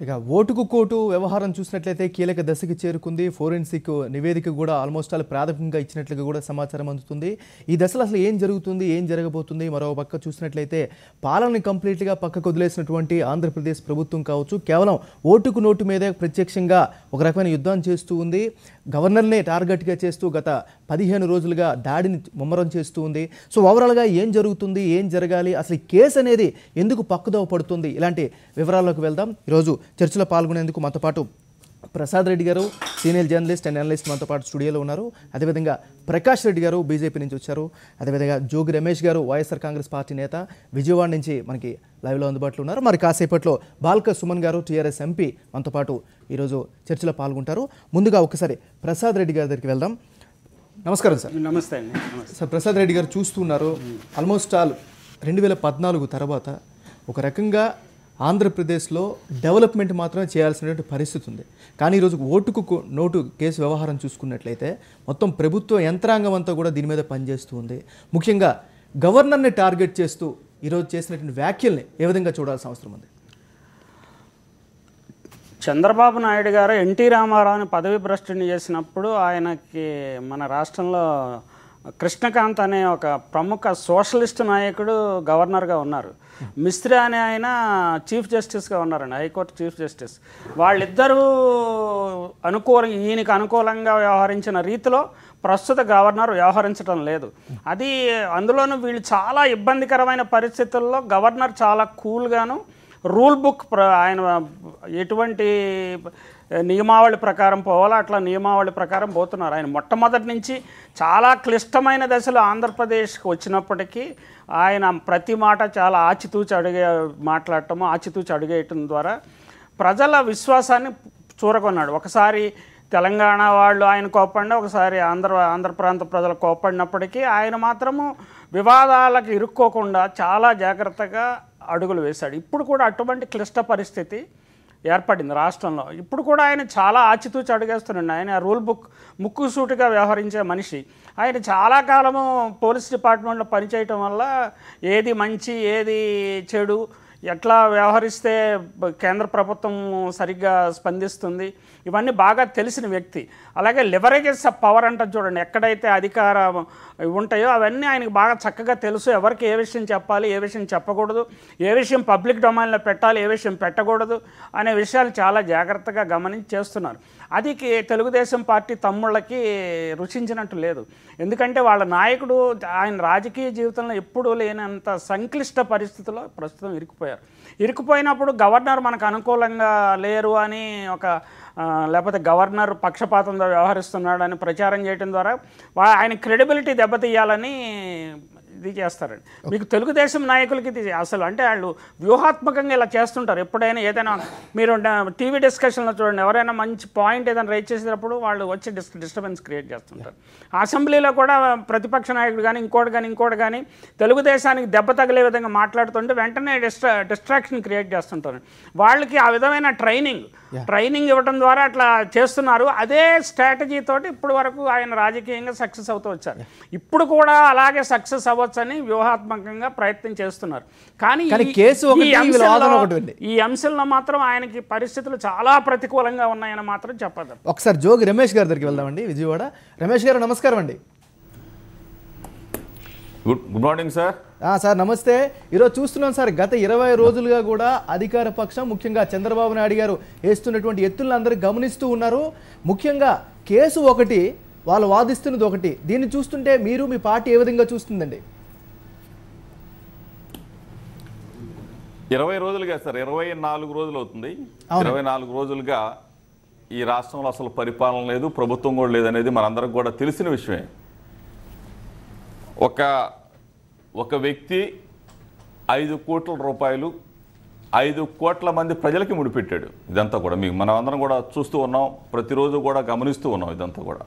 ఇక ఓటుకు కోటు వ్యవహారం చూసినట్లయితే కీలక దశకి చేరుకుంది. ఫోరెన్సిక్ నివేదిక కూడా ఆల్మోస్ట్ ఆల్ ప్రాథమికంగా ఇచ్చినట్లుగా కూడా సమాచారం అందుతుంది. ఈ దశలో అసలు ఏం జరుగుతుంది, ఏం జరగబోతుంది? మరో పక్క చూసినట్లయితే పాలనని కంప్లీట్గా పక్కకు వదిలేసినటువంటి ఆంధ్రప్రదేశ్ ప్రభుత్వం కావచ్చు, కేవలం ఓటుకు నోటు మీదే ప్రత్యక్షంగా ఒక రకమైన యుద్ధం చేస్తూ ఉంది. గవర్నర్నే టార్గెట్గా చేస్తూ గత 15 రోజులుగా దాడిని ముమ్మరం చేస్తూ ఉంది. సో ఓవరాల్గా ఏం జరుగుతుంది, ఏం జరగాలి, అసలు ఈ కేసు అనేది ఎందుకు పక్కుదోవ పడుతుంది, ఇలాంటి వివరాల్లోకి వెళ్దాం. ఈరోజు చర్చలో పాల్గొనేందుకు మనతో పాటు ప్రసాద్ రెడ్డి గారు, సీనియర్ జర్నలిస్ట్ అండ్ అనలిస్ట్ మనతో పాటు స్టూడియోలో ఉన్నారు. అదేవిధంగా ప్రకాష్ రెడ్డి గారు బీజేపీ నుంచి వచ్చారు. అదేవిధంగా జోగి రమేష్ గారు వైఎస్ఆర్ కాంగ్రెస్ పార్టీ నేత విజయవాడ నుంచి మనకి లైవ్లో అందుబాటులో ఉన్నారు. మరి కాసేపట్లో బాల్క సుమన్ గారు టీఆర్ఎస్ ఎంపీ మనతో పాటు ఈరోజు చర్చలో పాల్గొంటారు. ముందుగా ఒకసారి ప్రసాద్ రెడ్డి గారి దగ్గరికి వెళ్దాం. నమస్కారం సార్. నమస్తే అండి. సార్, ప్రసాద్ రెడ్డి గారు చూస్తున్నారు, ఆల్మోస్ట్ ఆల్ 2014 తర్వాత ఒక రకంగా ఆంధ్రప్రదేశ్లో డెవలప్మెంట్ మాత్రమే చేయాల్సినటువంటి పరిస్థితి ఉంది. కానీ ఈరోజు ఓటుకు నోటు కేసు వ్యవహారం చూసుకున్నట్లయితే మొత్తం ప్రభుత్వ యంత్రాంగం అంతా కూడా దీని మీద పనిచేస్తూ ఉంది. ముఖ్యంగా గవర్నర్ని టార్గెట్ చేస్తూ ఈరోజు చేసినటువంటి వ్యాఖ్యల్ని ఏ విధంగా చూడాల్సిన అవసరం ఉంది? చంద్రబాబు నాయుడు గారు ఎన్టీ రామారావుని పదవి భ్రష్టుని చేసినప్పుడు ఆయనకి మన రాష్ట్రంలో కృష్ణకాంత్ అనే ఒక ప్రముఖ సోషలిస్ట్ నాయకుడు గవర్నర్గా ఉన్నారు. మిస్త్రీ అనే ఆయన చీఫ్ జస్టిస్గా ఉన్నారండి, హైకోర్టు చీఫ్ జస్టిస్. వాళ్ళిద్దరూ ఈయనకి అనుకూలంగా వ్యవహరించిన రీతిలో ప్రస్తుత గవర్నర్ వ్యవహరించడం లేదు. అది అందులోనూ వీళ్ళు చాలా ఇబ్బందికరమైన పరిస్థితుల్లో గవర్నర్ చాలా కూల్గాను రూల్ బుక్ ఆయన ఎటువంటి నియమావళి ప్రకారం పోవాలో అట్లా నియమావళి ప్రకారం పోతున్నారు. ఆయన మొట్టమొదటి నుంచి చాలా క్లిష్టమైన దశలో ఆంధ్రప్రదేశ్కి వచ్చినప్పటికీ ఆయన ప్రతి మాట చాలా ఆచితూచి మాట్లాడటము, ఆచితూచి అడిగేయటం ద్వారా ప్రజల విశ్వాసాన్ని చూరగొన్నాడు. ఒకసారి తెలంగాణ వాళ్ళు ఆయన కోపడినా, ఒకసారి ఆంధ్ర ప్రాంత ప్రజలు కోపడినప్పటికీ ఆయన మాత్రము వివాదాలకు ఇరుక్కోకుండా చాలా జాగ్రత్తగా అడుగులు వేశాడు. ఇప్పుడు కూడా అటువంటి క్లిష్ట పరిస్థితి ఏర్పడింది రాష్ట్రంలో. ఇప్పుడు కూడా ఆయన చాలా ఆచితూచి అడుగేస్తున్నాడు. ఆయన రూల్ బుక్ ముక్కుసూటిగా వ్యవహరించే మనిషి. ఆయన చాలా కాలము పోలీస్ డిపార్ట్మెంట్లో పనిచేయటం వల్ల ఏది మంచి ఏది చెడు, ఎట్లా వ్యవహరిస్తే కేంద్ర ప్రభుత్వం సరిగ్గా స్పందిస్తుంది, ఇవన్నీ బాగా తెలిసిన వ్యక్తి. అలాగే లివరేజెస్ ఆఫ్ పవర్ అంటారు చూడండి, ఎక్కడైతే అధికారం ఉంటాయో అవన్నీ ఆయనకు బాగా చక్కగా తెలుసు. ఎవరికి ఏ విషయం చెప్పాలి, ఏ విషయం చెప్పకూడదు, ఏ విషయం పబ్లిక్ డొమైన్లో పెట్టాలి, ఏ విషయం పెట్టకూడదు అనే విషయాలు చాలా జాగ్రత్తగా గమనించి చేస్తున్నారు. అది తెలుగుదేశం పార్టీ తమ్ముళ్ళకి రుచించినట్టు లేదు. ఎందుకంటే వాళ్ళ నాయకుడు ఆయన రాజకీయ జీవితంలో ఎప్పుడూ లేనంత సంక్లిష్ట పరిస్థితుల్లో ప్రస్తుతం ఇరుక్కుపోయినప్పుడు గవర్నర్ మనకు అనుకూలంగా లేరు అని లేకపోతే గవర్నర్ పక్షపాతంతో వ్యవహరిస్తున్నాడని ప్రచారం చేయడం ద్వారా ఆయన క్రెడిబిలిటీ దెబ్బతీయాలని ఇది చేస్తారండి. మీకు తెలుగుదేశం నాయకులకి ఇది అసలు అంటే వాళ్ళు వ్యూహాత్మకంగా ఇలా చేస్తుంటారు. ఎప్పుడైనా ఏదైనా మీరు టీవీ డిస్కషన్లో చూడండి, ఎవరైనా మంచి పాయింట్ ఏదైనా రైజ్ చేసేటప్పుడు వాళ్ళు వచ్చి డిస్టర్బెన్స్ క్రియేట్ చేస్తుంటారు. అసెంబ్లీలో కూడా ప్రతిపక్ష నాయకుడు కానీ ఇంకోటి కానీ తెలుగుదేశానికి దెబ్బ తగిలే విధంగా మాట్లాడుతుంటే వెంటనే డిస్ట్రాక్షన్ క్రియేట్ చేస్తుంటారు. వాళ్ళకి ఆ విధమైన ట్రైనింగ్ ఇవ్వడం ద్వారా అట్లా చేస్తున్నారు. అదే స్ట్రాటజీ తోటి ఇప్పుడు వరకు ఆయన రాజకీయంగా సక్సెస్ అవుతూ వచ్చారు. ఇప్పుడు కూడా అలాగే సక్సెస్ అవ్వచ్చని వ్యూహాత్మకంగా ప్రయత్నం చేస్తున్నారు. కానీ ఈ అంశంలో మాత్రం ఆయనకి పరిస్థితులు చాలా ప్రతికూలంగా ఉన్నాయని మాత్రం చెప్పదు. ఒకసారి జోగి రమేష్ గారి దగ్గరికి వెళ్దామండి, విజయవాడ. రమేష్ గారు నమస్కారం అండి. Good morning sir. సార్ నమస్తే. ఈరోజు చూస్తున్నాం సార్, గత 20 రోజులుగా కూడా అధికార పక్షం ముఖ్యంగా చంద్రబాబు నాయుడు గారు వేస్తున్నటువంటి ఎత్తులను అందరూ గమనిస్తూ ఉన్నారు. ముఖ్యంగా కేసు ఒకటి, వాళ్ళు వాదిస్తున్నది ఒకటి. దీన్ని చూస్తుంటే మీరు మీ పార్టీ ఏ విధంగా చూస్తుందండి? 20 రోజులుగా సార్, 24 రోజులు అవుతుంది. 24 రోజులుగా ఈ రాష్ట్రంలో అసలు పరిపాలన లేదు, ప్రభుత్వం కూడా లేదనేది మనందరికి కూడా తెలిసిన విషయమే. ఒక వ్యక్తి 5 కోట్ల రూపాయలు 5 కోట్ల మంది ప్రజలకి ముడిపెట్టాడు. ఇదంతా కూడా మనం అందరం కూడా చూస్తూ ఉన్నాం, ప్రతిరోజు కూడా గమనిస్తూ ఉన్నాం. ఇదంతా కూడా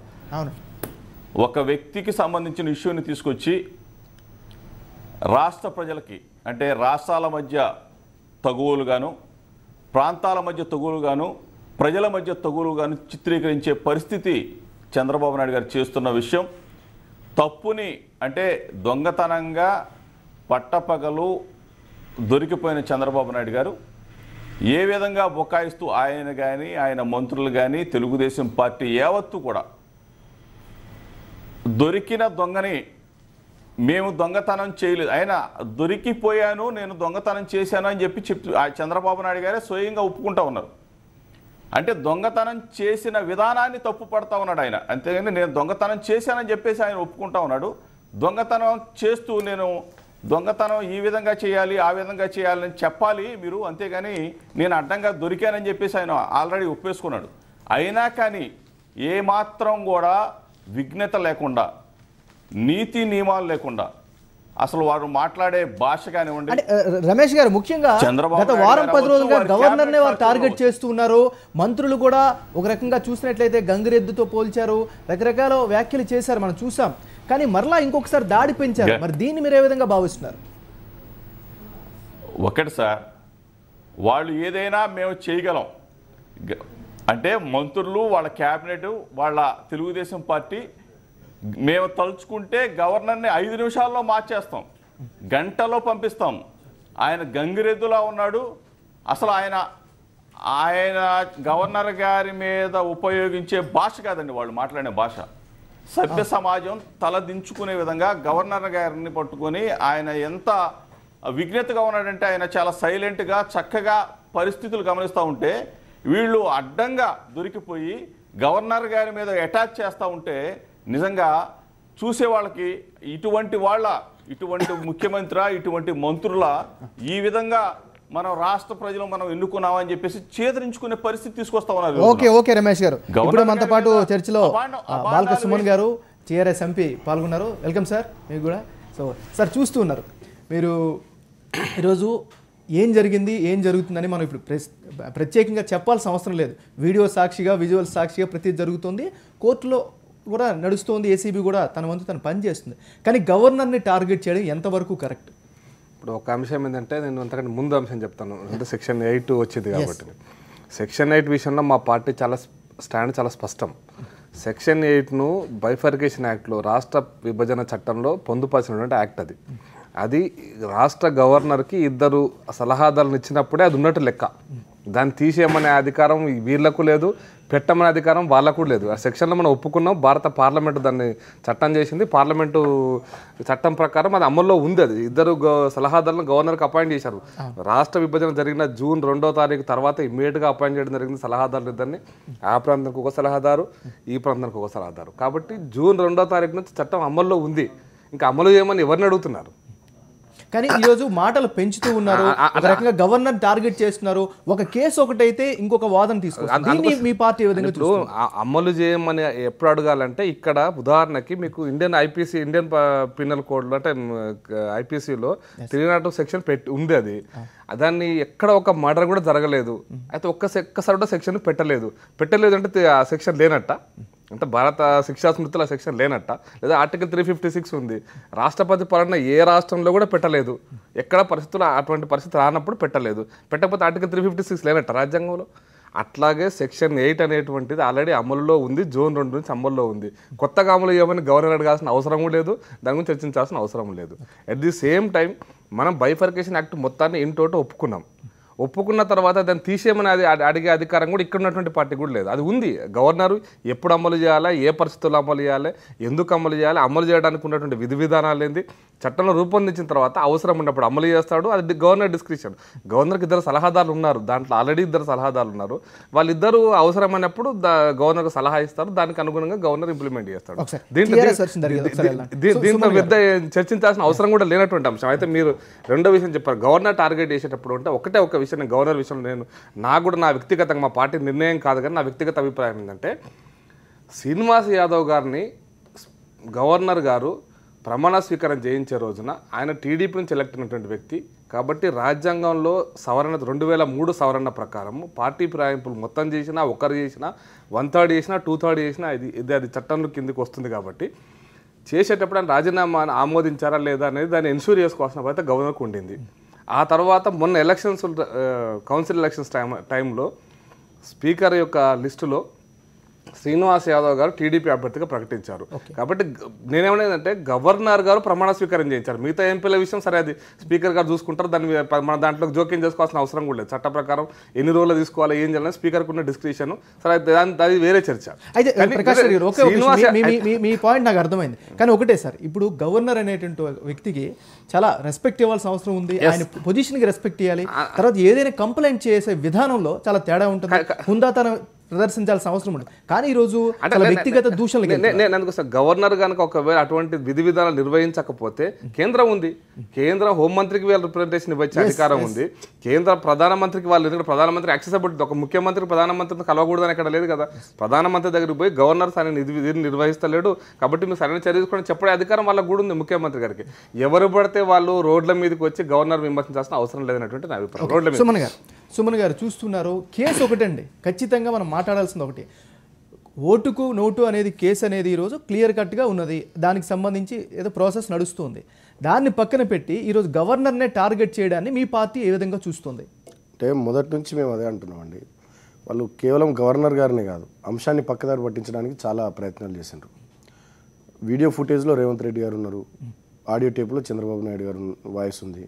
ఒక వ్యక్తికి సంబంధించిన ఇష్యూని తీసుకొచ్చి రాష్ట్ర ప్రజలకి, అంటే రాష్ట్రాల మధ్య తగువులుగాను, ప్రాంతాల మధ్య తగువులుగాను, ప్రజల మధ్య తగువులుగాను చిత్రీకరించే పరిస్థితి చంద్రబాబు నాయుడు గారు చేస్తున్న విషయం. తప్పుని అంటే దొంగతనంగా పట్టపగలు దొరికిపోయిన చంద్రబాబు నాయుడు గారు ఏ విధంగా బొకాయిస్తూ ఆయన కానీ ఆయన మంత్రులు కానీ తెలుగుదేశం పార్టీ యావత్తు కూడా దొరికిన దొంగని మేము దొంగతనం చేయలేదు, ఆయన దొరికిపోయాను నేను దొంగతనం చేశాను అని చెప్పి చంద్రబాబు నాయుడు గారే స్వయంగా ఒప్పుకుంటా ఉన్నారు. అంటే దొంగతనం చేసిన విధానాన్ని తప్పు పడతా ఉన్నాడు ఆయన, అంతేగాని నేను దొంగతనం చేశానని చెప్పేసి ఆయన ఒప్పుకుంటా ఉన్నాడు. దొంగతనం చేస్తూ నేను దొంగతనం ఈ విధంగా చేయాలి ఆ విధంగా చేయాలని చెప్పాలి మీరు, అంతేగాని నేను అడ్డంగా దొరికానని చెప్పేసి ఆయన ఆల్రెడీ ఒప్పేసుకున్నాడు. అయినా కానీ ఏమాత్రం కూడా విఘ్నత లేకుండా, నీతి నియమాలు లేకుండా, అసలు వారు మాట్లాడే భాష కానివ్వండి. అంటే రమేష్ గారు ముఖ్యంగా గత వారం 10 రోజులుగా గవర్నర్నే వారు టార్గెట్ చేస్తూ ఉన్నారు. మంత్రులు కూడా ఒక రకంగా చూసినట్లయితే గంగిరెద్దుతో పోల్చారు, రకరకాల వ్యాఖ్యలు చేశారు, మనం చూసాం. కానీ మరలా ఇంకొకసారి దాడి పెంచారు. మరి దీన్ని మీరు ఏ విధంగా భావిస్తున్నారు? ఒకటి సార్, వాళ్ళు ఏదైనా మేము చేయగలం అంటే మంత్రులు, వాళ్ళ క్యాబినెట్, వాళ్ళ తెలుగుదేశం పార్టీ మేము తలుచుకుంటే గవర్నర్ని 5 నిమిషాల్లో మార్చేస్తాం, గంటలో పంపిస్తాం. ఆయన గంగిరెద్దులా ఉన్నాడు. అసలు ఆయన గవర్నర్ గారి మీద ఉపయోగించే భాష కాదండి వాళ్ళు మాట్లాడే భాష. సభ్య సమాజం తలదించుకునే విధంగా గవర్నర్ గారిని పట్టుకొని ఆయన ఎంత విఘ్నతగా ఉన్నాడంటే, ఆయన చాలా సైలెంట్గా చక్కగా పరిస్థితులు గమనిస్తూ ఉంటే వీళ్ళు అడ్డంగా దొరికిపోయి గవర్నర్ గారి మీద అటాచ్ చేస్తూ ఉంటే నిజంగా చూసే వాళ్ళకి ఇటువంటి ముఖ్యమంత్రి, ఇటువంటి మంత్రుల ఈ విధంగా మనం రాష్ట్ర ప్రజలు మనం ఎన్నుకున్నామని చెప్పేసి చేదరించుకునే పరిస్థితి తీసుకొస్తా ఉన్నారు. ఓకే రమేష్ గారు, ఇప్పుడు మనతో పాటు చర్చలో బాలక సుమన్ గారు టీఆర్ఎస్ ఎంపీ పాల్గొన్నారు. వెల్కమ్ సార్ మీకు కూడా. సో సార్ చూస్తూ ఉన్నారు మీరు ఈరోజు ఏం జరిగింది ఏం జరుగుతుందని మనం ఇప్పుడు ప్రత్యేకంగా చెప్పాల్సిన అవసరం లేదు. వీడియో సాక్షిగా, విజువల్ సాక్షిగా ప్రతి జరుగుతుంది, కోర్టులో కూడా నడుస్తుంది, ఏసీబీ కూడా తన వంతు తను పని చేస్తుంది. కానీ గవర్నర్ని టార్గెట్ చేయడం ఎంతవరకు కరెక్ట్? ఇప్పుడు ఒక అంశం ఏంటంటే, నేను అంతకంటే ముందు అంశం చెప్తాను. అంటే సెక్షన్ 8 వచ్చింది కాబట్టి సెక్షన్ 8 విషయంలో మా పార్టీ స్టాండ్ చాలా స్పష్టం. సెక్షన్ 8ను బైఫర్కేషన్ యాక్ట్లో, రాష్ట్ర విభజన చట్టంలో పొందుపరిచినటువంటి యాక్ట్ అది రాష్ట్ర గవర్నర్కి 2 సలహాదారులను ఇచ్చినప్పుడే అది ఉన్నట్టు లెక్క. దాన్ని తీసేయమనే అధికారం వీళ్లకు లేదు, పెట్టమనే అధికారం వాళ్ళకు లేదు. ఆ సెక్షన్లో మనం ఒప్పుకున్నాం, భారత పార్లమెంటు దాన్ని చట్టం చేసింది, పార్లమెంటు చట్టం ప్రకారం అది అమల్లో ఉంది. అది 2 సలహాదారులను గవర్నర్కి అపాయింట్ చేశారు. రాష్ట్ర విభజన జరిగిన జూన్ 2వ తారీఖు తర్వాత ఇమ్మీడియట్గా అపాయింట్ చేయడం జరిగింది సలహాదారులు ఇద్దరిని. ఆ ప్రాంతానికి ఒక సలహాదారు, ఈ ప్రాంతానికి ఒక సలహాదారు. కాబట్టి జూన్ 2వ తారీఖు నుంచి చట్టం అమల్లో ఉంది. ఇంకా అమలు చేయమని ఎవరిని అడుగుతున్నారు? కానీ ఈరోజు మాటలు పెంచుతూ ఉన్నారు, ఒక రకంగా గవర్నర్ టార్గెట్ చేస్తున్నారు. ఒక కేసు ఒకటైతే ఇంకొక వాదన తీసుకుంటారు. మీ పార్టీ ఇప్పుడు అమలు చేయమని ఎప్పుడు అడగాలంటే, ఇక్కడ ఉదాహరణకి మీకు ఇండియన్ పీనల్ కోడ్లో అంటే ఐపీసీలో 302 సెక్షన్ ఉంది. అది దాన్ని ఎక్కడ ఒక మర్డర్ కూడా జరగలేదు, అయితే ఒక్కసారి కూడా సెక్షన్ పెట్టలేదు అంటే ఆ సెక్షన్ లేనట్ట, అంటే భారత శిక్షా స్మృతిలో సెక్షన్ లేనట్ట, లేదా ఆర్టికల్ 356 ఉంది. రాష్ట్రపతి పాలన ఏ రాష్ట్రంలో కూడా పెట్టలేదు, ఎక్కడ పరిస్థితులు అటువంటి పరిస్థితి రానప్పుడు పెట్టకపోతే ఆర్టికల్ 356 లేనట్ట రాజ్యాంగంలో. అట్లాగే సెక్షన్ 8 అనేటువంటిది ఆల్రెడీ అమలులో ఉంది, జూన్ 2 నుంచి అమల్లో ఉంది. కొత్తగా అమలు చేయమని గవర్నర్ అడగాల్సిన అవసరం లేదు, దాని గురించి చర్చించాల్సిన అవసరం లేదు. అట్ ది సేమ్ టైం మనం బైఫర్కేషన్ యాక్ట్ మొత్తాన్ని ఇంటోటో ఒప్పుకున్న తర్వాత దాన్ని తీసేయమని అడిగే అధికారం కూడా ఇక్కడ ఉన్నటువంటి పార్టీ కూడా లేదు. అది ఉంది. గవర్నరు ఎప్పుడు అమలు చేయాలా, ఏ పరిస్థితుల్లో అమలు చేయాలి, ఎందుకు అమలు చేయాలి, అమలు చేయడానికి ఉన్నటువంటి విధి విధానాలు ఏంది, చట్టంలో రూపొందించిన తర్వాత అవసరం ఉన్నప్పుడు అమలు చేస్తాడు. అది గవర్నర్ డిస్క్రిప్షన్. గవర్నర్కి 2 సలహాదారులు ఉన్నారు, దాంట్లో ఆల్రెడీ 2 సలహాదారులు ఉన్నారు. వాళ్ళిద్దరూ అవసరమైనప్పుడు గవర్నర్కు సలహా ఇస్తారు, దానికి అనుగుణంగా గవర్నర్ ఇంప్లిమెంట్ చేస్తాడు. దీంట్లో పెద్ద చర్చించాల్సిన అవసరం కూడా లేనటువంటి అంశం. అయితే మీరు రెండో విషయం చెప్పారు, గవర్నర్ టార్గెట్ చేసేటప్పుడు అంటే ఒకటే ఒక విషయం, గవర్నర్ విషయంలో నాకు కూడా నా వ్యక్తిగతంగా, మా పార్టీ నిర్ణయం కాదు కానీ నా వ్యక్తిగత అభిప్రాయం ఏంటంటే, శ్రీనివాస్ యాదవ్ గారిని గవర్నర్ గారు ప్రమాణ స్వీకారం చేయించే రోజున ఆయన టీడీపీ నుంచి ఎలక్ట్ అయినటువంటి వ్యక్తి కాబట్టి రాజ్యాంగంలో సవరణ 2003 సవరణ ప్రకారం పార్టీ ఫిరాయింపులు మొత్తం చేసినా, ఒకరు చేసినా, 1/3 చేసినా, 2/3 చేసినా అది చట్టంలో కిందికి వస్తుంది. కాబట్టి చేసేటప్పుడు ఆయన రాజీనామా ఆమోదించారా లేదా అనేది దాన్ని ఎన్ష్యూర్ చేసుకోవాల్సిన బాధ్యత గవర్నర్కు ఉండింది. ఆ తర్వాత మొన్న కౌన్సిల్ ఎలక్షన్స్ టైంలో స్పీకర్ యొక్క లిస్టులో శ్రీనివాస్ యాదవ్ గారు టీడీపీ అభ్యర్థిగా ప్రకటించారు. కాబట్టి నేనేమనేదంటే గవర్నర్ గారు ప్రమాణ స్వీకారం చేయించారు. మిగతా ఎంపీల విషయం సరే అది స్పీకర్ గారు చూసుకుంటారు, దాన్ని మన దాంట్లో జోక్యం చేసుకోవాల్సిన అవసరం కూడా లేదు. చట్ట ప్రకారం ఎన్ని రోజులు తీసుకోవాలి ఏం చేయాలని స్పీకర్కు ఉన్న డిస్క్రిప్షన్ సరే అది వేరే చర్చ. అయితే ప్రకాష్ మీ పాయింట్ నాకు అర్థమైంది, కానీ ఒకటే సార్, ఇప్పుడు గవర్నర్ అనేటువంటి వ్యక్తికి చాలా రెస్పెక్ట్ ఇవ్వాల్సిన అవసరం ఉంది, ఆయన పొజిషన్కి రెస్పెక్ట్ ఇవ్వాలి. తర్వాత ఏదైనా కంప్లైంట్ చేసే విధానంలో చాలా తేడా ఉంటుంది, హుందాతనం ప్రదర్శించాల్సిన అవసరం ఉంది. కానీ ఈ రోజు వ్యక్తిగత దూషణలు అందుకోసం గవర్నర్ కనుక ఒకవేళ అటువంటి విధి విధానాలు నిర్వహించకపోతే కేంద్రం ఉంది, కేంద్ర హోంమంత్రికి వీళ్ళు రిప్రజెంటేషన్ ఇవ్వచ్చే అధికారం ఉంది, కేంద్ర ప్రధానమంత్రికి వాళ్ళు, ఎందుకంటే ప్రధానమంత్రి యాక్సెసిబిలిటీ ఒక ముఖ్యమంత్రి ప్రధానమంత్రిని కలవకూడదని ఇక్కడ లేదు కదా. ప్రధానమంత్రి దగ్గరికి పోయి గవర్నర్ సరైన విధిని నిర్వహిస్తలేడు కాబట్టి మీరు సరైన చర్య తీసుకొని చెప్పడే అధికారం వాళ్ళకు కూడా ఉంది ముఖ్యమంత్రి గారికి. ఎవరు పడితే వాళ్ళు రోడ్ల మీదకి వచ్చి గవర్నర్ విమర్శించాల్సిన అవసరం లేదనేటువంటి నా అభిప్రాయం. రోడ్ల మీద సుమన్ గారు చూస్తున్నారు, కేసు ఒకటండి, ఖచ్చితంగా మనం మాట్లాడాల్సింది ఒకటి, ఓటుకు నోటు అనేది కేసు అనేది ఈరోజు క్లియర్ కట్గా ఉన్నది, దానికి సంబంధించి ఏదో ప్రాసెస్ నడుస్తుంది. దాన్ని పక్కన పెట్టి ఈరోజు గవర్నర్నే టార్గెట్ చేయడాన్ని మీ పార్టీ ఏ విధంగా చూస్తుంది? అంటే మొదటి నుంచి మేము అదే అంటున్నామండి, వాళ్ళు కేవలం గవర్నర్ గారినే కాదు అంశాన్ని పక్కదారి పట్టించడానికి చాలా ప్రయత్నాలు చేశారు. వీడియో ఫుటేజ్లో రేవంత్ రెడ్డి గారు ఉన్నారు, ఆడియో టేపులో చంద్రబాబు నాయుడు గారు వాయిస్ ఉంది.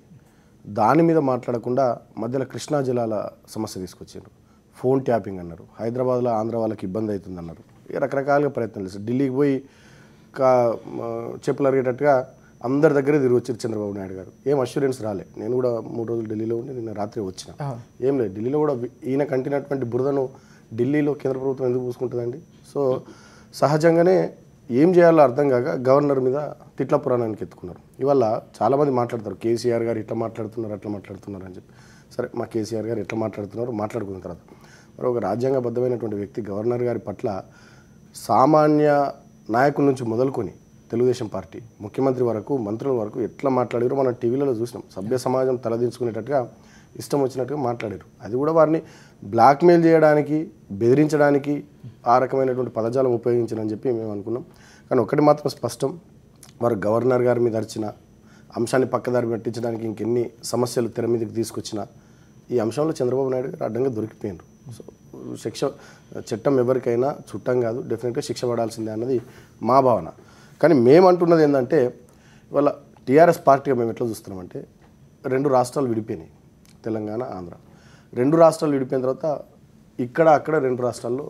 దాని మీద మాట్లాడకుండా మధ్యలో కృష్ణా జలాల సమస్య తీసుకొచ్చారు, ఫోన్ ట్యాపింగ్ అన్నారు, హైదరాబాద్లో ఆంధ్ర వాళ్ళకి ఇబ్బంది అవుతుంది అన్నారు. రకరకాలుగా ప్రయత్నాలు చేశారు. ఢిల్లీకి పోయి చెప్పులు అరిగేటట్టుగా అందరి దగ్గరే తిరిగి వచ్చారు చంద్రబాబు నాయుడు గారు. ఏం అష్యూరెన్స్ రాలే. నేను కూడా 3 రోజులు ఢిల్లీలో ఉండి నిన్న రాత్రి వచ్చిన, ఏం లేదు. ఢిల్లీలో కూడా ఈయన కంటినటువంటి బురదను ఢిల్లీలో కేంద్ర ప్రభుత్వం ఎందుకు పూసుకుంటుందండి? సో సహజంగానే ఏం చేయాలో అర్థం కాక గవర్నర్ మీద తిట్ల పురాణానికి ఎత్తుకున్నారు. ఇవాళ చాలామంది మాట్లాడతారు, కేసీఆర్ గారు ఇట్లా మాట్లాడుతున్నారు అట్లా మాట్లాడుతున్నారు అని చెప్పి. సరే, మా కేసీఆర్ గారు ఎట్లా మాట్లాడుతున్నారు మాట్లాడుకున్న తర్వాత మరి ఒక రాజ్యాంగబద్ధమైనటువంటి వ్యక్తి గవర్నర్ గారి పట్ల సామాన్య నాయకుల నుంచి మొదలుకొని తెలుగుదేశం పార్టీ ముఖ్యమంత్రి వరకు మంత్రుల వరకు ఎట్లా మాట్లాడారో మనం టీవీలలో చూసినాం. సభ్య సమాజం తలదించుకునేటట్టుగా ఇష్టం వచ్చినట్టుగా మాట్లాడారు. అది కూడా వారిని బ్లాక్మెయిల్ చేయడానికి, బెదిరించడానికి ఆ రకమైనటువంటి పదజాలం ఉపయోగించని చెప్పి మేము అనుకున్నాం. కానీ ఒకటి మాత్రం స్పష్టం, వారు గవర్నర్ గారి మీద అరిచిన అంశాన్ని పక్కదారి పట్టించడానికి ఇంకెన్ని సమస్యలు తెర మీదకి తీసుకొచ్చినా ఈ అంశంలో చంద్రబాబు నాయుడు గారు అడ్డంగా దొరికిపోయినారు. సో చట్టం ఎవరికైనా చుట్టం కాదు, డెఫినెట్గా శిక్ష పడాల్సిందే అన్నది మా భావన. కానీ మేము అంటున్నది ఏంటంటే, ఇవాళ టీఆర్ఎస్ పార్టీగా మేము ఎట్లా చూస్తున్నామంటే, 2 రాష్ట్రాలు విడిపోయినాయి, తెలంగాణ ఆంధ్ర. 2 రాష్ట్రాలు విడిపోయిన తర్వాత ఇక్కడ అక్కడ 2 రాష్ట్రాల్లో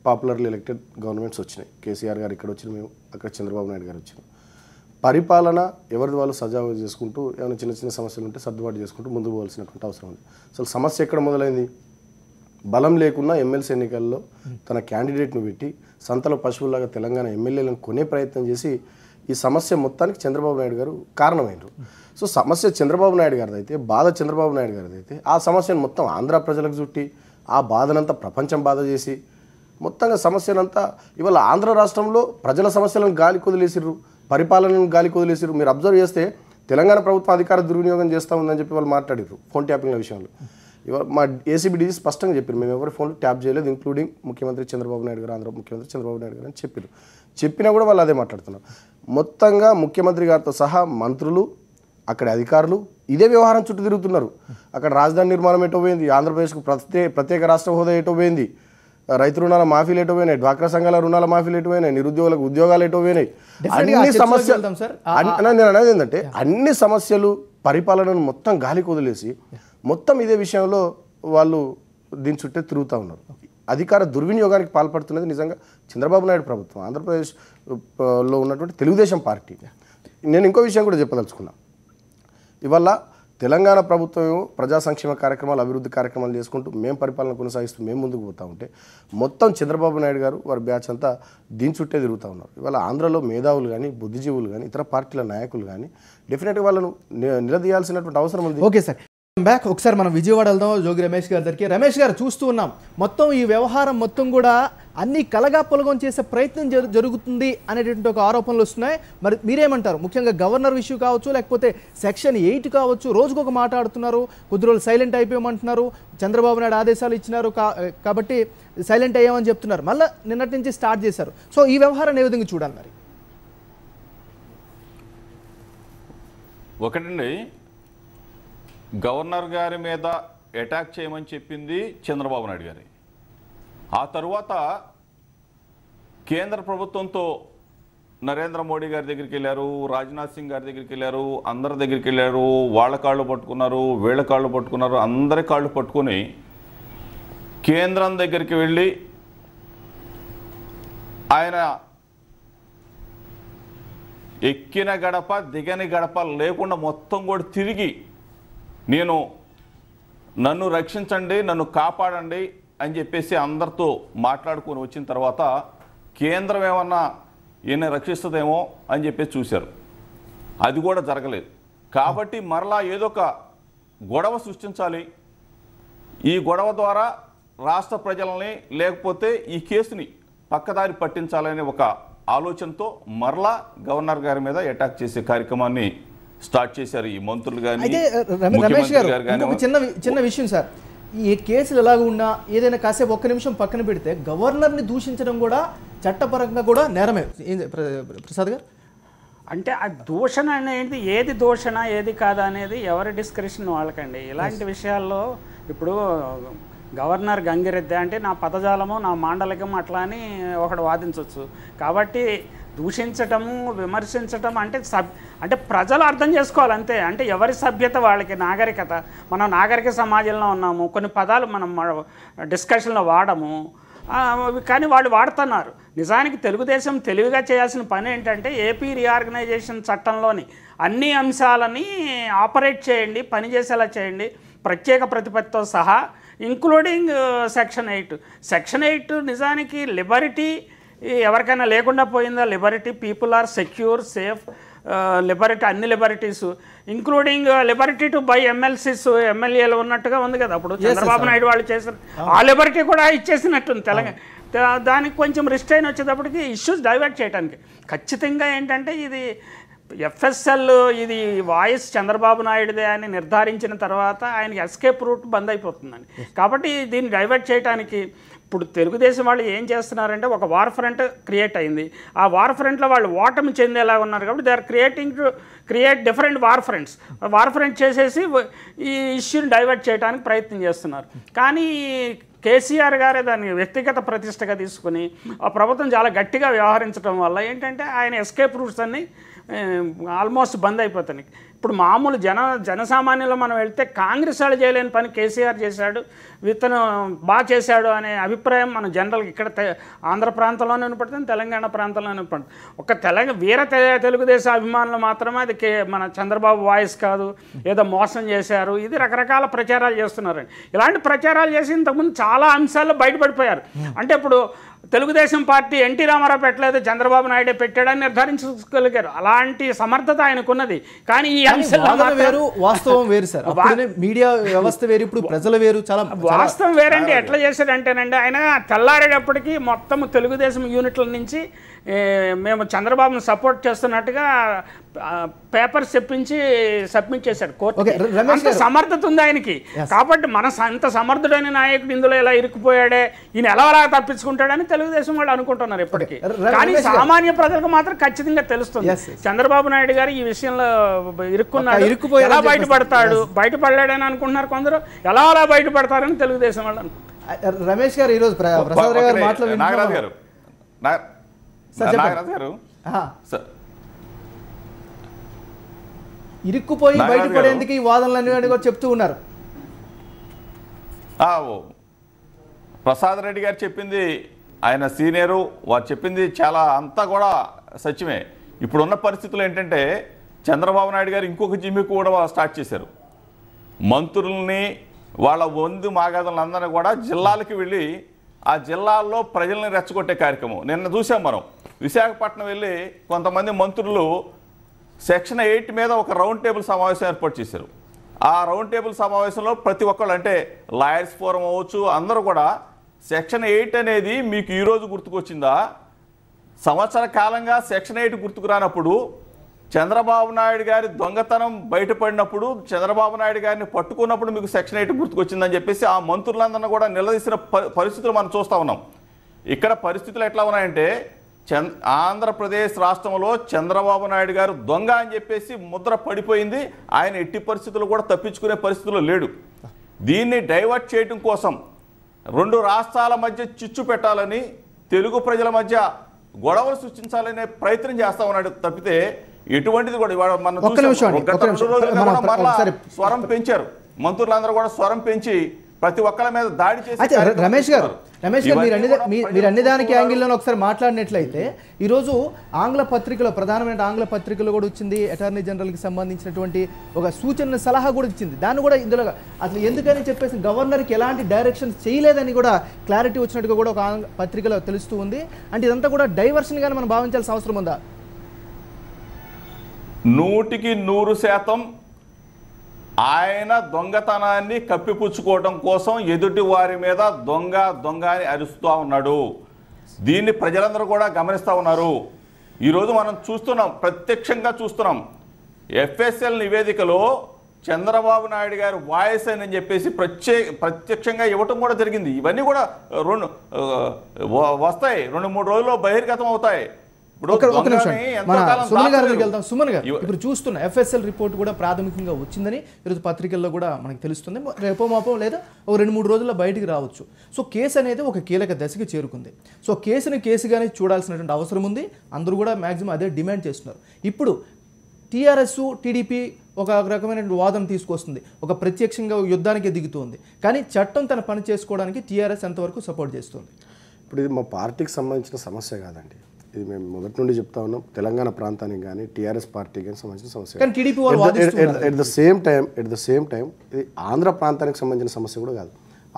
పాపులర్లీ ఎలక్టెడ్ గవర్నమెంట్స్ వచ్చినాయి. కేసీఆర్ గారు ఇక్కడ వచ్చిన, మేము అక్కడ చంద్రబాబు నాయుడు గారు వచ్చినాం. పరిపాలన ఎవరిది వాళ్ళు సజావుగా చేసుకుంటూ ఏమైనా చిన్న చిన్న సమస్యలు ఉంటే సర్దుబాటు చేసుకుంటూ ముందుకు పోవాల్సినటువంటి అవసరం ఉంది. అసలు సమస్య ఎక్కడ మొదలైంది? బలం లేకున్నా ఎమ్మెల్సీ ఎన్నికల్లో తన క్యాండిడేట్ను పెట్టి సంతలో పశువులాగా తెలంగాణ ఎమ్మెల్యేలను కొనే ప్రయత్నం చేసి ఈ సమస్య మొత్తానికి చంద్రబాబు నాయుడు గారు కారణమైనరు. సో సమస్య చంద్రబాబు నాయుడు గారిది అయితే, బాధ చంద్రబాబు నాయుడు గారిది అయితే, ఆ సమస్యను మొత్తం ఆంధ్ర ప్రజలకు చుట్టి ఆ బాధనంతా ప్రపంచం బాధ చేసి మొత్తంగా సమస్యనంతా ఇవాళ ఆంధ్ర రాష్ట్రంలో ప్రజల సమస్యలను గాలి కొదిలేసిర్రు, పరిపాలనను గాలి కొదిలేసిర్రు. మీరు అబ్జర్వ్ చేస్తే తెలంగాణ ప్రభుత్వం అధికార దుర్వినియోగం చేస్తూ ఉందని చెప్పి వాళ్ళు మాట్లాడారు ఫోన్ ట్యాపింగ్ల విషయంలో. ఇవాళ మా ఏసీబీ డీజీ స్పష్టంగా చెప్పారు, మేము ఎవరి ఫోన్లు ట్యాప్ చేయలేదు, ఇంక్లూడింగ్ ముఖ్యమంత్రి చంద్రబాబు నాయుడు గారు, ఆంధ్ర ముఖ్యమంత్రి చంద్రబాబు నాయుడు గారు అని చెప్పారు. చెప్పినా కూడా వాళ్ళు అదే మాట్లాడుతున్నారు. మొత్తంగా ముఖ్యమంత్రి గారితో సహా మంత్రులు, అక్కడ అధికారులు ఇదే వ్యవహారం చుట్టూ తిరుగుతున్నారు. అక్కడ రాజధాని నిర్మాణం ఎటో పోయింది, ఆంధ్రప్రదేశ్కు ప్రత్యేక రాష్ట్ర హోదా ఎటో పోయింది, రైతు రుణాల మాఫీలు ఎటో పోయినాయి, డ్వాక్రా సంఘాల రుణాల మాఫీలు ఎటో పోయినాయి, నిరుద్యోగులకు ఉద్యోగాలు ఎటో పోయినాయి. అన్ని సమస్యలు నేను అనేది ఏంటంటే, అన్ని సమస్యలు పరిపాలనను మొత్తం గాలికి వదిలేసి మొత్తం ఇదే విషయంలో వాళ్ళు దీని చుట్టే తిరుగుతూ ఉన్నారు. అధికార దుర్వినియోగానికి పాల్పడుతున్నది నిజంగా చంద్రబాబు నాయుడు ప్రభుత్వం, ఆంధ్రప్రదేశ్లో ఉన్నటువంటి తెలుగుదేశం పార్టీ. నేను ఇంకో విషయం కూడా చెప్పదలుచుకున్నా. ఇవాళ తెలంగాణ ప్రభుత్వం ప్రజా సంక్షేమ కార్యక్రమాలు, అభివృద్ధి కార్యక్రమాలు చేసుకుంటూ మేము పరిపాలన కొనసాగిస్తూ మేము ముందుకు పోతూ ఉంటే మొత్తం చంద్రబాబు నాయుడు గారు వారి బ్యాచ్ అంతా దీని చుట్టే తిరుగుతూ ఉన్నారు. ఇవాళ ఆంధ్రలో మేధావులు కానీ, బుద్ధిజీవులు కానీ, ఇతర పార్టీల నాయకులు కానీ డెఫినెట్గా వాళ్ళను నిలదీయాల్సినటువంటి అవసరం ఉంది. ఓకే సార్, బ్యాక్ ఒకసారి మనం విజయవాడ వెళ్దాం జోగి రమేష్ గారి దగ్గరికి. రమేష్ గారు, చూస్తూ ఉన్నాం మొత్తం ఈ వ్యవహారం మొత్తం కూడా అన్ని కలగా పొలగం చేసే ప్రయత్నం జరుగుతుంది అనేటువంటి ఒక ఆరోపణలు వస్తున్నాయి. మరి మీరేమంటారు? ముఖ్యంగా గవర్నర్ ఇష్యూ కావచ్చు, లేకపోతే సెక్షన్ 8 కావచ్చు, రోజుకొక మాట్లాడుతున్నారు, కొద్ది రోజులు సైలెంట్ అయిపోయామంటున్నారు, చంద్రబాబు నాయుడు ఆదేశాలు ఇచ్చినారు కాబట్టి సైలెంట్ అయ్యామని చెప్తున్నారు, మళ్ళీ నిన్నటి నుంచి స్టార్ట్ చేశారు. సో ఈ వ్యవహారాన్ని ఏ విధంగా చూడాలి? మరి ఒకటండి, గవర్నర్ గారి మీద అటాక్ చేయమని చెప్పింది చంద్రబాబు నాయుడు గారి. ఆ తరువాత కేంద్ర ప్రభుత్వంతో నరేంద్ర మోడీ గారి దగ్గరికి వెళ్ళారు, రాజ్నాథ్ సింగ్ గారి దగ్గరికి వెళ్ళారు, అందరి దగ్గరికి వెళ్ళారు, వాళ్ళ కాళ్ళు పట్టుకున్నారు, వీళ్ళ కాళ్ళు పట్టుకున్నారు, అందరి కాళ్ళు పట్టుకొని కేంద్రం దగ్గరికి వెళ్ళి ఆయన ఎక్కిన గడప దిగని గడప లేకుండా మొత్తం కూడా తిరిగి నన్ను రక్షించండి, నన్ను కాపాడండి అని చెప్పేసి అందరితో మాట్లాడుకొని వచ్చిన తర్వాత కేంద్రం ఏమన్నా ఈయన రక్షిస్తుందేమో అని చెప్పేసి చూశారు. అది కూడా జరగలేదు. కాబట్టి మరలా ఏదో ఒక గొడవ సృష్టించాలి, ఈ గొడవ ద్వారా రాష్ట్ర ప్రజలని లేకపోతే ఈ కేసుని పక్కదారి పట్టించాలనే ఒక ఆలోచనతో మరలా గవర్నర్ గారి మీద అటాక్ చేసే కార్యక్రమాన్ని స్టార్ట్ చేశారు ఈ మంత్రులు కానీ. అయితే రమేష్ గారు ఇంకొక చిన్న విషయం సార్, ఈ కేసులు ఎలాగ ఉన్నా ఏదైనా కాసేపు ఒక్క నిమిషం పక్కన పెడితే గవర్నర్ని దూషించడం కూడా చట్టపరంగా కూడా నేరమే ప్రసాద్ గారు. అంటే ఆ దూషణ అనేది ఏది దూషణ ఏది కాదా అనేది ఎవరి డిస్క్రిప్షన్ వాళ్ళకండి. ఇలాంటి విషయాల్లో ఇప్పుడు గవర్నర్ గంగిరెద్దే అంటే నా పదజాలము నా మాండలికం అట్లా అని ఒకడు వాదించవచ్చు. కాబట్టి దూషించటము విమర్శించటం అంటే ప్రజలు అర్థం చేసుకోవాలి అంతే. అంటే ఎవరి సభ్యత వాళ్ళకి, నాగరికత. మనం నాగరిక సమాజంలో ఉన్నాము, కొన్ని పదాలు మనం డిస్కషన్లో వాడము, కానీ వాళ్ళు వాడుతున్నారు. నిజానికి తెలుగుదేశం తెలివిగా చేయాల్సిన పని ఏంటంటే ఏపీ రీఆర్గనైజేషన్ చట్టంలోని అన్ని అంశాలని ఆపరేట్ చేయండి, పనిచేసేలా చేయండి, ప్రత్యేక ప్రతిపత్తితో సహా, ఇంక్లూడింగ్ సెక్షన్ 8. సెక్షన్ 8 నిజానికి లిబర్టీ ఎవరికైనా లేకుండా పోయిందా? Liberty, people are secure, safe, liberty, అన్ని liberties including liberty to buy MLCs, ఎమ్మెల్యేలు ఉన్నట్టుగా ఉంది కదా అప్పుడు చంద్రబాబు నాయుడు వాళ్ళు చేశారు. ఆ లిబర్టీ కూడా ఇచ్చేసినట్టుంది తెలంగాణ. దానికి కొంచెం రిస్ట్రైన్ వచ్చేటప్పటికి ఇష్యూస్ డైవర్ట్ చేయడానికి ఖచ్చితంగా ఏంటంటే ఇది ఎఫ్ఎస్ఎల్ ఇది వాయిస్ చంద్రబాబు నాయుడుదే అని నిర్ధారించిన తర్వాత ఆయనకి ఎస్కేప్ రూట్ బంద్ అయిపోతుందండి. కాబట్టి దీన్ని డైవర్ట్ చేయడానికి ఇప్పుడు తెలుగుదేశం వాళ్ళు ఏం చేస్తున్నారంటే ఒక వార్ ఫ్రంట్ క్రియేట్ అయింది. ఆ వార్ ఫ్రంట్లో వాళ్ళు ఓటమి చెందేలా ఉన్నారు. కాబట్టి they are create different war front చేసేసి ఈ ఇష్యూని డైవర్ట్ చేయడానికి ప్రయత్నం చేస్తున్నారు. కానీ కేసీఆర్ గారే దాన్ని వ్యక్తిగత ప్రతిష్టగా తీసుకుని ఆ ప్రభుత్వం చాలా గట్టిగా వ్యవహరించడం వల్ల ఏంటంటే ఆయన ఎస్కేప్ రూట్స్ అన్నీ ఆల్మోస్ట్ బంద్ అయిపోతాయి. ఇప్పుడు మామూలు జనసామాన్యంలో మనం వెళ్తే కాంగ్రెస్ వాళ్ళు చేయలేని పని కేసీఆర్ చేశాడు, ఇతను బాగా చేశాడు అనే అభిప్రాయం మన జనరల్గా ఇక్కడ ఆంధ్ర ప్రాంతంలోనే వినపడుతుంది, తెలంగాణ ప్రాంతంలోనే వినపడుతుంది. ఒక తెలుగుదేశం అభిమానులు మాత్రమే అది మన చంద్రబాబు వాయిస్ కాదు, ఏదో మోసం చేశారు, ఇది రకరకాల ప్రచారాలు చేస్తున్నారండి. ఇలాంటి ప్రచారాలు చేసి ఇంతకుముందు చాలా అంశాల్లో బయటపడిపోయారు. అంటే ఇప్పుడు తెలుగుదేశం పార్టీ ఎన్టీ రామారావు పెట్టలేదు, చంద్రబాబు నాయుడే పెట్టాడని నిర్ధారించగలిగారు. అలాంటి సమర్థత ఆయనకున్నది. కానీ ఈ వేరు వాస్తవం వేరు సార్, మీడియా వ్యవస్థ వేరు, ఇప్పుడు ప్రజలు వేరు. చాలా వాస్తవం వేరండి. ఎట్లా చేశాడంటేనండి ఆయన తెల్లారేటప్పటికి మొత్తం తెలుగుదేశం యూనిట్ల నుంచి మేము చంద్రబాబును సపోర్ట్ చేస్తున్నట్టుగా పేపర్స్ చెప్పించి సబ్మిట్ చేశాడు కోర్టుకి. అంత సమర్థత ఉంది ఆయనకి. కాబట్టి అంత సమర్థుడైన నాయకుడు ఇందులో ఎలా ఇరుక్కుపోయాడే, ఈయన ఎలా తప్పించుకుంటాడని తెలుగుదేశం వాళ్ళు అనుకుంటున్నారు ఇప్పటికీ. కానీ సామాన్య ప్రజలకు మాత్రం ఖచ్చితంగా తెలుస్తుంది చంద్రబాబు నాయుడు గారు ఈ విషయంలో ఇరుక్కున్నాడు, ఎలా బయటపడలేడని అనుకుంటున్నారు కొందరు, ఎలా బయటపడతారని తెలుగుదేశం వాళ్ళు అనుకుంటారు. రమేష్ గారు ఈరోజు ప్రసాద్ గారు మాట్లాడారు, ఇరుక్కుపోయి బయటపడేందుకు ఈ వాదనలన్నీ కూడా చెప్తూ ఉన్నారు. ప్రసాద్ రెడ్డి గారు చెప్పింది, ఆయన సీనియరు, వారు చెప్పింది చాలా అంతా కూడా సత్యమే. ఇప్పుడున్న పరిస్థితులు ఏంటంటే చంద్రబాబు నాయుడు గారు ఇంకొక జిమ్మికి కూడా స్టార్ట్ చేశారు. మంత్రుల్ని వాళ్ళ వందు మాగాదులందరినీ కూడా జిల్లాలకు వెళ్ళి ఆ జిల్లాల్లో ప్రజల్ని రెచ్చగొట్టే కార్యక్రమం నిన్న చూసాం మనం. విశాఖపట్నం వెళ్ళి కొంతమంది మంత్రులు సెక్షన్ 8 మీద ఒక రౌండ్ టేబుల్ సమావేశం ఏర్పాటు చేశారు. ఆ రౌండ్ టేబుల్ సమావేశంలో ప్రతి ఒక్కళ్ళు, అంటే లాయర్స్ ఫోరం అవ్వచ్చు, అందరూ కూడా సెక్షన్ 8 అనేది మీకు ఈరోజు గుర్తుకొచ్చిందా? సంవత్సర కాలంగా సెక్షన్ 8 గుర్తుకు రానప్పుడు, చంద్రబాబు నాయుడు గారి దొంగతనం బయటపడినప్పుడు, చంద్రబాబు నాయుడు గారిని పట్టుకున్నప్పుడు మీకు సెక్షన్ 8 గుర్తుకొచ్చిందని చెప్పేసి ఆ మంత్రులందరినీ కూడా నిలదీసిన పరిస్థితులు మనం చూస్తూ ఉన్నాం. ఇక్కడ పరిస్థితులు ఎట్లా ఉన్నాయంటే ఆంధ్రప్రదేశ్ రాష్ట్రంలో చంద్రబాబు నాయుడు గారు దొంగ అని చెప్పేసి ముద్ర పడిపోయింది. ఆయన ఎట్టి పరిస్థితులు కూడా తప్పించుకునే పరిస్థితుల్లో లేడు. దీన్ని డైవర్ట్ చేయడం కోసం 2 రాష్ట్రాల మధ్య చిచ్చు పెట్టాలని, తెలుగు ప్రజల మధ్య గొడవలు సృష్టించాలనే ప్రయత్నం చేస్తా ఉన్నాడు తప్పితే ఎటువంటిది కూడా ఇవాళ మనం ఒక్క నిమిషం అండి, గత ఒక్క 2 నిమిషం. రోజులుగా మనం కూడా మరలా ఒకసారి స్వరం పెంచారు. మంత్రులందరూ కూడా స్వరం పెంచి ప్రతి ఒక్కరి మీద దాడి చేసి అయితే రమేష్ గారు మీరు అన్ని దానికి యాంగిల్లో ఒకసారి మాట్లాడినట్లయితే ఈరోజు ఆంగ్ల పత్రికలో ప్రధానమైన ఆంగ్ల పత్రికలో కూడా వచ్చింది, అటార్నీ జనరల్కి సంబంధించినటువంటి ఒక సూచన సలహా కూడా ఇచ్చింది. దాన్ని కూడా ఇందులో అసలు ఎందుకని చెప్పేసి గవర్నర్కి ఎలాంటి డైరెక్షన్స్ చేయలేదని కూడా క్లారిటీ వచ్చినట్టుగా కూడా ఒక ఆంగ్ల పత్రికలో తెలుస్తూ ఉంది. అంటే ఇదంతా కూడా డైవర్షన్గానే మనం భావించాల్సిన అవసరం ఉందా? 100% ఆయన దొంగతనాన్ని కప్పిపుచ్చుకోవడం కోసం ఎదుటి వారి మీద దొంగ దొంగ అని అరుస్తూ ఉన్నాడు. దీన్ని ప్రజలందరూ కూడా గమనిస్తూ ఉన్నారు. ఈరోజు మనం చూస్తున్నాం, ప్రత్యక్షంగా చూస్తున్నాం. ఎఫ్ఎస్ఎల్ నివేదికలో చంద్రబాబు నాయుడు గారు వాయిస్ అని చెప్పేసి ప్రత్యక్షంగా ఇవ్వటం కూడా జరిగింది. ఇవన్నీ కూడా వస్తాయి, 2-3 రోజుల్లో బహిర్గతం అవుతాయి. సుమన్ గారు వెళ్తాం. సుమన్ గారు, ఇప్పుడు చూస్తున్న ఎఫ్ఎస్ఎల్ రిపోర్ట్ కూడా ప్రాథమికంగా వచ్చిందని ఈరోజు పత్రికల్లో కూడా మనకు తెలుస్తుంది. రేపో మాపో లేదా ఒక 2-3 రోజుల్లో బయటికి రావచ్చు. సో కేసు అనేది ఒక కీలక దశకి చేరుకుంది. సో కేసుని కేసుగానే చూడాల్సినటువంటి అవసరం ఉంది. అందరూ కూడా మ్యాక్సిమం అదే డిమాండ్ చేస్తున్నారు. ఇప్పుడు టీఆర్ఎస్ టీడీపీ ఒక రకమైన వాదన తీసుకొస్తుంది, ఒక ప్రత్యక్షంగా యుద్ధానికి దిగుతుంది. కానీ చట్టం తన పని చేసుకోవడానికి టీఆర్ఎస్ ఎంతవరకు సపోర్ట్ చేస్తుంది? ఇప్పుడు ఇది మా పార్టీకి సంబంధించిన సమస్య కాదండి. ఇది మేము మొదటి నుండి చెప్తా ఉన్నాం. తెలంగాణ ప్రాంతానికి కానీ టీఆర్ఎస్ పార్టీకి కానీ సంబంధించిన సమస్య. ఎట్ ద సేమ్ టైం ఇది ఆంధ్ర ప్రాంతానికి సంబంధించిన సమస్య కూడా కాదు,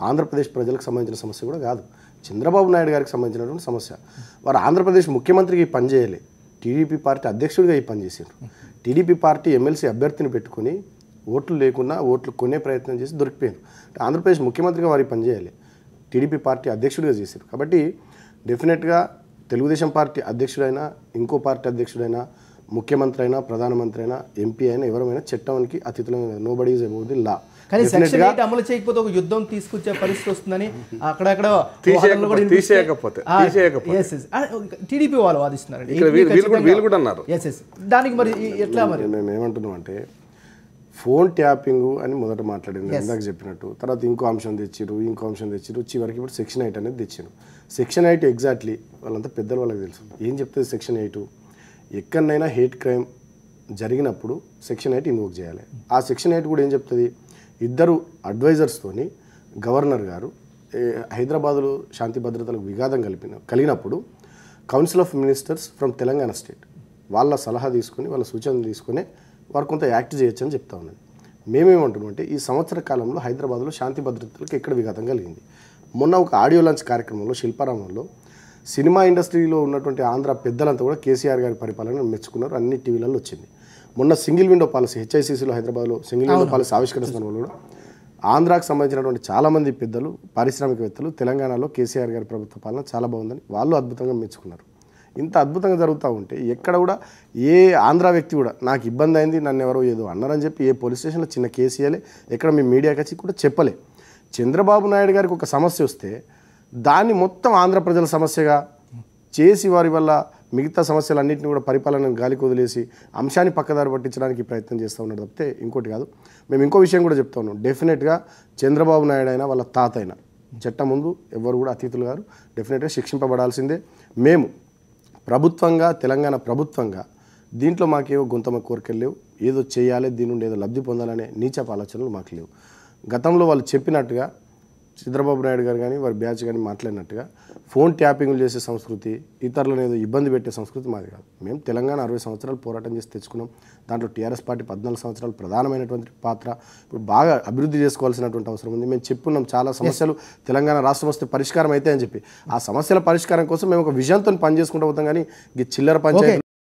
ఆంధ్రప్రదేశ్ ప్రజలకు సంబంధించిన సమస్య కూడా కాదు, చంద్రబాబు నాయుడు గారికి సంబంధించినటువంటి సమస్య. వారు ఆంధ్రప్రదేశ్ ముఖ్యమంత్రికి ఈ పని చేయలే, టీడీపీ పార్టీ అధ్యక్షుడిగా ఈ పని చేశారు. టీడీపీ పార్టీ ఎమ్మెల్సీ అభ్యర్థిని పెట్టుకుని ఓట్లు లేకున్నా ఓట్లు కొనే ప్రయత్నం చేసి దొరికిపోయారు. ఆంధ్రప్రదేశ్ ముఖ్యమంత్రిగా వారి పని చేయాలి, టీడీపీ పార్టీ అధ్యక్షుడిగా చేశారు. కాబట్టి డెఫినెట్గా తెలుగుదేశం పార్టీ అధ్యక్షుడైనా, ఇంకో పార్టీ అధ్యక్షుడైనా, ముఖ్యమంత్రి అయినా, ప్రధానమంత్రి అయినా, ఎంపీ అయినా, ఎవరైనా చట్టానికి అతీతులైన nobody is above the law. కానీ సెక్షన్ 8 అమలు చేయకపోతే ఒక యుద్ధం తీసుకొచ్చే పరిస్థితి వస్తుందని అక్కడక్కడ టీడీపీ వాళ్ళు వాదిస్తున్నారు. దానికి మరి ఎట్లా? మరి మేము ఏమంటున్నాం అంటే ఫోన్ ట్యాపింగ్ అని మొదట మాట్లాడింది ఇందాక చెప్పినట్టు, తర్వాత ఇంకో అంశం తెచ్చిరు, చివరికి ఇప్పుడు సెక్షన్ 8 అనేది తెచ్చారు. సెక్షన్ 8 ఎగ్జాక్ట్లీ వాళ్ళంతా పెద్దలు వాళ్ళకి తెలుసు ఏం చెప్తుంది. సెక్షన్ 8 ఎక్కడైనా హేట్ క్రైమ్ జరిగినప్పుడు సెక్షన్ 8 ఇన్వోక్ చేయాలి. ఆ సెక్షన్ 8 కూడా ఏం చెప్తుంది, 2 అడ్వైజర్స్తోని గవర్నర్ గారు హైదరాబాదులో శాంతి భద్రతలకు విఘాతం కలిగినప్పుడు council of ministers from Telangana state వాళ్ళ సలహా తీసుకొని, వాళ్ళ సూచనలు తీసుకొని వారు కొంత యాక్ట్ చేయొచ్చు అని చెప్తా ఉన్నది. మేమేమంటున్నాం అంటే ఈ సంవత్సర కాలంలో హైదరాబాద్లో శాంతి భద్రతలకు ఎక్కడ విఘాతం కలిగింది. మొన్న ఒక ఆడియో లాంచ్ కార్యక్రమంలో శిల్పారామంలో సినిమా ఇండస్ట్రీలో ఉన్నటువంటి ఆంధ్ర పెద్దలంతా కూడా కేసీఆర్ గారి పరిపాలన మెచ్చుకున్నారు, అన్ని టీవీలలో వచ్చింది. మొన్న సింగిల్ విండో పాలసీ హెచ్ఐసిసిలో హైదరాబాద్లో సింగిల్ విండో పాలసీ ఆవిష్కరణ సమయంలో కూడా ఆంధ్రాకు సంబంధించినటువంటి చాలామంది పెద్దలు, పారిశ్రామికవేత్తలు తెలంగాణలో కేసీఆర్ గారి ప్రభుత్వ పాలన చాలా బాగుందని వాళ్ళు అద్భుతంగా మెచ్చుకున్నారు. ఇంత అద్భుతంగా జరుగుతూ ఉంటే ఎక్కడ కూడా ఏ ఆంధ్ర వ్యక్తి కూడా నాకు ఇబ్బంది అయింది, నన్ను ఎవరో ఏదో అన్నారని చెప్పి ఏ పోలీస్ స్టేషన్లో చిన్న కేసు ఇవ్వలే, ఎక్కడ మీ మీడియాకి వచ్చి కూడా చెప్పలే. చంద్రబాబు నాయుడు గారికి ఒక సమస్య వస్తే దాన్ని మొత్తం ఆంధ్ర ప్రజల సమస్యగా చేసి వారి వల్ల మిగతా సమస్యలన్నింటినీ కూడా పరిపాలనను గాలికి వదిలేసి అంశాన్ని పక్కదారి పట్టించడానికి ప్రయత్నం చేస్తూ ఉన్నాడు తప్పితే ఇంకోటి కాదు. మేము ఇంకో విషయం కూడా చెప్తా ఉన్నాం, డెఫినెట్గా చంద్రబాబు నాయుడు అయినా వాళ్ళ తాత అయినా చట్టం ముందు ఎవరు కూడా అతిథులు గారు డెఫినెట్గా శిక్షింపబడాల్సిందే. మేము ప్రభుత్వంగా, తెలంగాణ ప్రభుత్వంగా దీంట్లో మాకేవో గొంతమ కోరికలు లేవు, ఏదో చేయాలి, దీని నుండి ఏదో లబ్ధి పొందాలనే నీచపు ఆలోచనలు మాకు లేవు. గతంలో వాళ్ళు చెప్పినట్టుగా చంద్రబాబు నాయుడు గారు కానీ వారి బ్యాచ్ కానీ మాట్లాడినట్టుగా ఫోన్ ట్యాపింగ్లు చేసే సంస్కృతి, ఇతరులను ఏదో ఇబ్బంది పెట్టే సంస్కృతి మాది కాదు. మేము తెలంగాణ 60 సంవత్సరాలు పోరాటం చేసి తెచ్చుకున్నాం. దాంట్లో టీఆర్ఎస్ పార్టీ 14 సంవత్సరాలు ప్రధానమైనటువంటి పాత్ర. ఇప్పుడు బాగా అభివృద్ధి చేసుకోవాల్సినటువంటి అవసరం ఉంది. మేము చెప్పుకున్నాం చాలా సమస్యలు తెలంగాణ రాష్ట్రం వస్తే పరిష్కారం అయితే అని చెప్పి. ఆ సమస్యల పరిష్కారం కోసం మేము ఒక విజన్తో పనిచేసుకుంటూ పోతాం. కానీ ఈ చిల్లర పంచాయతీ